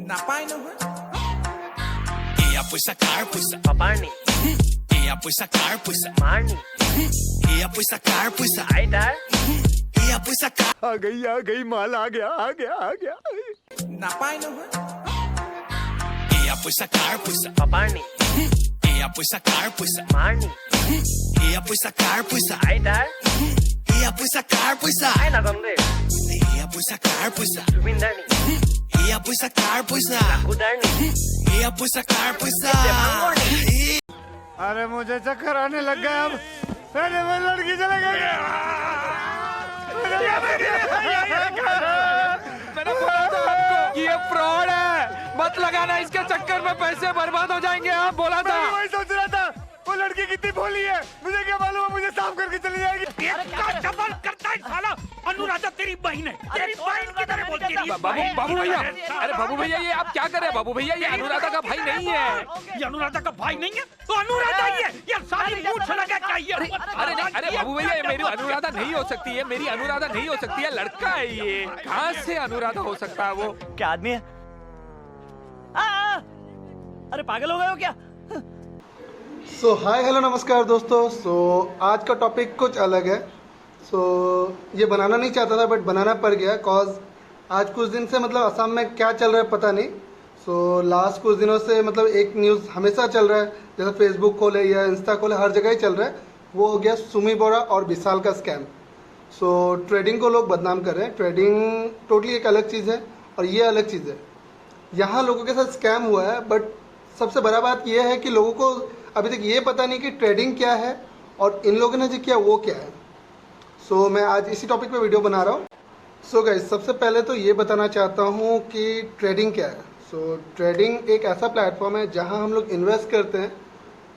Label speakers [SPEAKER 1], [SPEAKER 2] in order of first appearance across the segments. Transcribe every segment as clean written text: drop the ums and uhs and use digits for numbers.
[SPEAKER 1] Ia pois sacar, pois
[SPEAKER 2] Paparni,
[SPEAKER 1] ia pois sacar, pois
[SPEAKER 2] Marni,
[SPEAKER 1] ia pois sacar, pois
[SPEAKER 2] Hi Dad,
[SPEAKER 1] ia pois sacar.
[SPEAKER 3] आ गई माल आ गया
[SPEAKER 1] Ia pois sacar, pois
[SPEAKER 2] Paparni,
[SPEAKER 1] ia pois sacar, pois
[SPEAKER 2] Marni,
[SPEAKER 1] ia pois sacar, pois
[SPEAKER 2] Hi Dad,
[SPEAKER 1] ia pois sacar, pois
[SPEAKER 2] Hi Nagamde,
[SPEAKER 1] ia pois sacar, pois
[SPEAKER 2] Subindarni,
[SPEAKER 1] ia pois sacar, pois
[SPEAKER 2] Kudarni,
[SPEAKER 1] ia pois sacar, pois
[SPEAKER 3] अरे मुझे चक्कर आने लग गया अब। अरे वो लड़की चले गई।
[SPEAKER 4] मैंने बोला था आपको कि ये फ्रॉड है, मत लगाना इसके चक्कर में, पैसे बर्बाद हो जाएंगे। आप बोला था।
[SPEAKER 3] मैं वही सोच रहा था, वो लड़की कितनी भोली है, मुझे क्या मालूम है मुझे साफ करके चली जाएगी।
[SPEAKER 5] डबल करता है साला। अनुराधा तेरी बहन है, तेरी बहन की तरह बोलती है।
[SPEAKER 4] बाबू भैया, अरे बाबू भैया ये आप क्या कर रहे हैं? बाबू भैया ये अनुराधा का भाई नहीं है।
[SPEAKER 5] ये अनुराधा का भाई नहीं है तो अनुराधा ही है। ये सारी मूछ लगा क्या ये?
[SPEAKER 4] अरे नहीं, अरे बाबू भैया ये मेरी अनुराधा नहीं हो सकती है, मेरी अनुराधा नहीं हो सकती है, लड़का है ये। कहाँ से अनुराधा हो सकता है वो?
[SPEAKER 2] क्या आदमी है? अरे पागल हो गए हो क्या?
[SPEAKER 6] सो हाय हेलो नमस्कार दोस्तों। सो आज का टॉपिक कुछ अलग है। सो ये बनाना नहीं चाहता था बट बनाना पड़ गया कॉज आज कुछ दिन से मतलब असम में क्या चल रहा है पता नहीं। सो लास्ट कुछ दिनों से मतलब एक न्यूज़ हमेशा चल रहा है, जैसे फेसबुक खोले या इंस्टा खोले हर जगह ही चल रहा है, वो हो गया सुमी बोरा और विशाल का स्कैम। सो ट्रेडिंग को लोग बदनाम कर रहे हैं। ट्रेडिंग टोटली एक अलग चीज़ है और ये अलग चीज़ है। यहाँ लोगों के साथ स्कैम हुआ है बट सबसे बड़ा बात यह है कि लोगों को अभी तक ये पता नहीं कि ट्रेडिंग क्या है और इन लोगों ने जो किया वो क्या है। सो मैं आज इसी टॉपिक पे वीडियो बना रहा हूँ। सो गाइस सबसे पहले तो ये बताना चाहता हूँ कि ट्रेडिंग क्या है। सो ट्रेडिंग एक ऐसा प्लेटफॉर्म है जहाँ हम लोग इन्वेस्ट करते हैं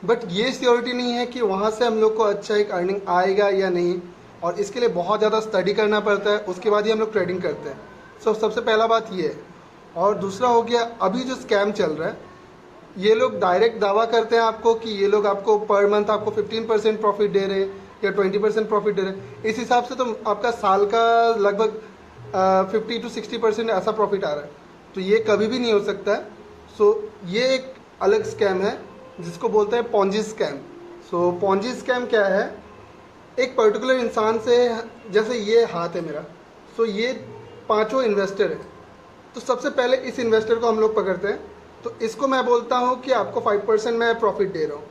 [SPEAKER 6] बट ये श्योरिटी नहीं है कि वहाँ से हम लोग को अच्छा एक अर्निंग आएगा या नहीं, और इसके लिए बहुत ज़्यादा स्टडी करना पड़ता है, उसके बाद ही हम लोग ट्रेडिंग करते हैं। सो सबसे पहला बात ये है। और दूसरा हो गया अभी जो स्कैम चल रहा है, ये लोग डायरेक्ट दावा करते हैं आपको कि ये लोग आपको पर मंथ आपको 15% प्रॉफिट दे रहे हैं या 20% प्रॉफिट दे रहे हैं। इस हिसाब से तो आपका साल का लगभग 50 to 60% ऐसा प्रॉफिट आ रहा है, तो ये कभी भी नहीं हो सकता है। सो ये एक अलग स्कैम है जिसको बोलते हैं पॉन्जी स्कैम। सो पॉन्जी स्कैम क्या है? एक पर्टिकुलर इंसान से, जैसे ये हाथ है मेरा, सो ये 5 इन्वेस्टर है, तो सबसे पहले इस इन्वेस्टर को हम लोग पकड़ते हैं, तो इसको मैं बोलता हूँ कि आपको 5% मैं प्रॉफिट दे रहा हूँ।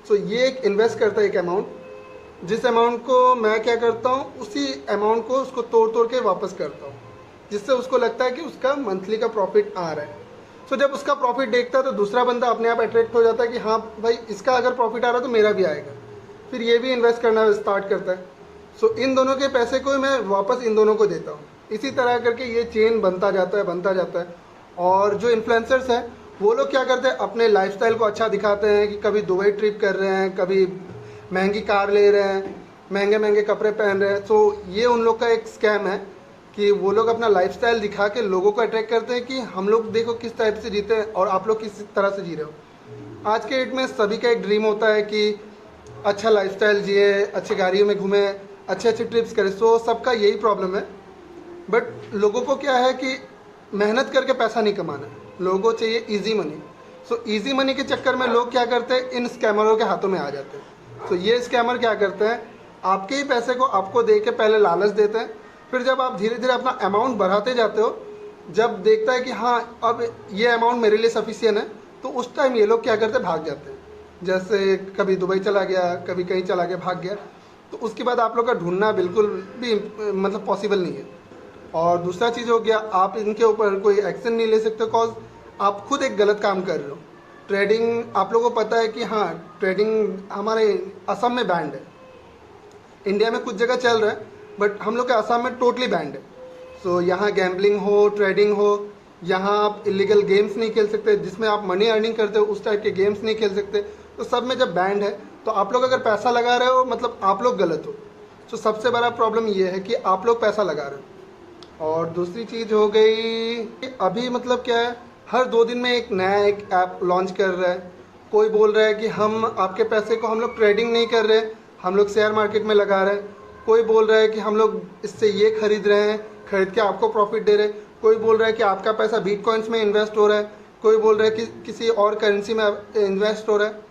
[SPEAKER 6] सो ये एक इन्वेस्ट करता है एक अमाउंट, जिस अमाउंट को मैं क्या करता हूँ उसी अमाउंट को उसको तोड़ के वापस करता हूँ, जिससे उसको लगता है कि उसका मंथली का प्रॉफिट आ रहा है। सो जब उसका प्रॉफिट देखता है तो दूसरा बंदा अपने आप अट्रैक्ट हो जाता है कि हाँ भाई इसका अगर प्रॉफिट आ रहा है तो मेरा भी आएगा, फिर ये भी इन्वेस्ट करना स्टार्ट करता है। सो इन दोनों के पैसे को मैं वापस इन दोनों को देता हूँ। इसी तरह करके ये चेन बनता जाता है। और जो इन्फ्लुएंसर्स हैं वो लोग क्या करते हैं, अपने लाइफस्टाइल को अच्छा दिखाते हैं कि कभी दुबई ट्रिप कर रहे हैं, कभी महंगी कार ले रहे हैं, महंगे महंगे कपड़े पहन रहे हैं। तो ये उन लोग का एक स्कैम है कि वो लोग अपना लाइफस्टाइल दिखा के लोगों को अट्रैक्ट करते हैं कि हम लोग देखो किस टाइप से जीते हैं और आप लोग किस तरह से जी रहे हो। आज के डेट में सभी का एक ड्रीम होता है कि अच्छा लाइफस्टाइल जिए, अच्छी गाड़ियों में घूमे, अच्छे अच्छे ट्रिप्स करें। सो सबका यही प्रॉब्लम है। बट लोगों को क्या है कि मेहनत करके पैसा नहीं कमाना है, लोगों को चाहिए easy money. So easy money के चक्कर में लोग क्या करते हैं, इन स्कैमरों के हाथों में आ जाते हैं। तो ये स्कैमर क्या करते हैं, आपके ही पैसे को आपको दे के पहले लालच देते हैं, फिर जब आप धीरे धीरे अपना अमाउंट बढ़ाते जाते हो, जब देखता है कि हाँ अब ये अमाउंट मेरे लिए सफिशिएंट है, तो उस टाइम ये लोग क्या करते हैं, भाग जाते हैं। जैसे कभी दुबई चला गया, कभी कहीं चला गया, भाग गया, तो उसके बाद आप लोग का ढूंढना बिल्कुल भी मतलब पॉसिबल नहीं है। और दूसरा चीज़ हो गया, आप इनके ऊपर कोई एक्शन नहीं ले सकते कॉज आप खुद एक गलत काम कर रहे हो। ट्रेडिंग आप लोगों को पता है कि हाँ ट्रेडिंग हमारे असम में बैंड है, इंडिया में कुछ जगह चल रहा है बट हम लोग के असम में टोटली बैंड है। सो यहाँ गैम्बलिंग हो, ट्रेडिंग हो, यहाँ आप इलीगल गेम्स नहीं खेल सकते, जिसमें आप मनी अर्निंग करते हो उस टाइप के गेम्स नहीं खेल सकते। तो सब में जब बैंड है तो आप लोग अगर पैसा लगा रहे हो मतलब आप लोग गलत हो। तो सबसे बड़ा प्रॉब्लम ये है कि आप लोग पैसा लगा रहे हो। और दूसरी चीज़ हो गई, अभी मतलब क्या है, हर 2 दिन में एक नया एक ऐप लॉन्च कर रहा है। कोई बोल रहा है कि हम आपके पैसे को हम लोग ट्रेडिंग नहीं कर रहे, हम लोग शेयर मार्केट में लगा रहे हैं। कोई बोल रहा है कि हम लोग इससे ये खरीद रहे हैं, खरीद के आपको प्रॉफिट दे रहे हैं। कोई बोल रहा है कि आपका पैसा बिटकॉइंस में इन्वेस्ट हो रहा है, कोई बोल रहा है कि किसी और करेंसी में इन्वेस्ट हो रहा है।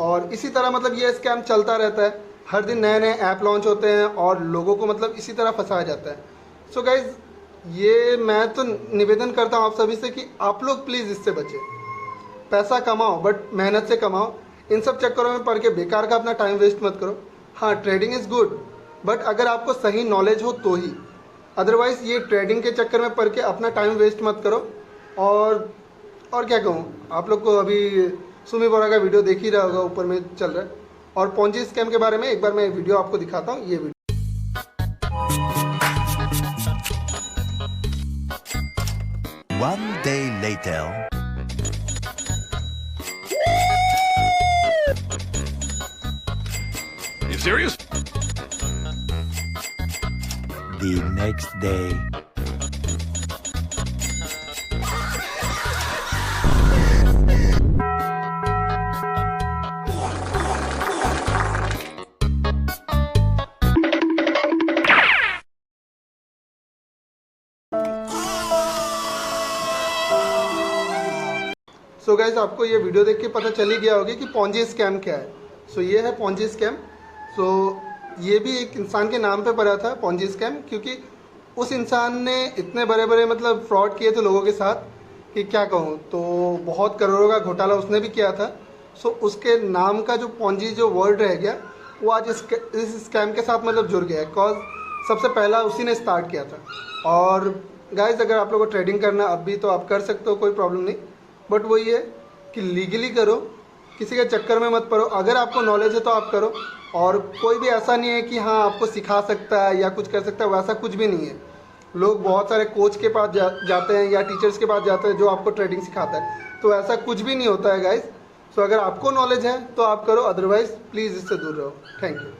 [SPEAKER 6] और इसी तरह मतलब ये स्कैम चलता रहता है। हर दिन नए नए ऐप लॉन्च होते हैं और लोगों को मतलब इसी तरह फंसाया जाता है। सो गाइज, ये मैं तो निवेदन करता हूँ आप सभी से कि आप लोग प्लीज़ इससे बचें। पैसा कमाओ बट मेहनत से कमाओ। इन सब चक्करों में पड़ के बेकार का अपना टाइम वेस्ट मत करो। हाँ, ट्रेडिंग इज़ गुड, बट अगर आपको सही नॉलेज हो तो ही, अदरवाइज़ ये ट्रेडिंग के चक्कर में पड़ के अपना टाइम वेस्ट मत करो। और क्या कहूँ, आप लोग को अभी सुमी बोरा का वीडियो देख ही रहा होगा, ऊपर में चल रहा है। और पोंजी स्कैम के बारे में एक बार मैं वीडियो आपको दिखाता हूँ। ये video
[SPEAKER 1] One day later.
[SPEAKER 5] You serious?
[SPEAKER 1] The next day.
[SPEAKER 6] So guys, आपको ये वीडियो देख के पता चल ही गया होगा कि पोंजी स्कैम क्या है। सो ये है पोंजी स्कैम। सो ये भी एक इंसान के नाम पे पड़ा था पोंजी स्कैम, क्योंकि उस इंसान ने इतने बड़े बड़े मतलब फ्रॉड किए थे लोगों के साथ कि क्या कहूँ। तो बहुत करोड़ों का घोटाला उसने भी किया था। सो उसके नाम का जो पोंजी जो वर्ड रह गया, वो आज इस स्कैम के साथ मतलब जुड़ गया, बिकॉज सबसे पहला उसी ने स्टार्ट किया था। और गाइज, अगर आप लोगों को ट्रेडिंग करना अब भी तो आप कर सकते हो, कोई प्रॉब्लम नहीं। बट वही है कि लीगली करो, किसी के चक्कर में मत पड़ो। अगर आपको नॉलेज है तो आप करो। और कोई भी ऐसा नहीं है कि हाँ आपको सिखा सकता है या कुछ कर सकता है, वैसा कुछ भी नहीं है। लोग बहुत सारे कोच के पास जाते हैं या टीचर्स के पास जाते हैं जो आपको ट्रेडिंग सिखाता है, तो ऐसा कुछ भी नहीं होता है गाइस। सो अगर आपको नॉलेज है तो आप करो, अदरवाइज प्लीज़ इससे दूर रहो। Thank you.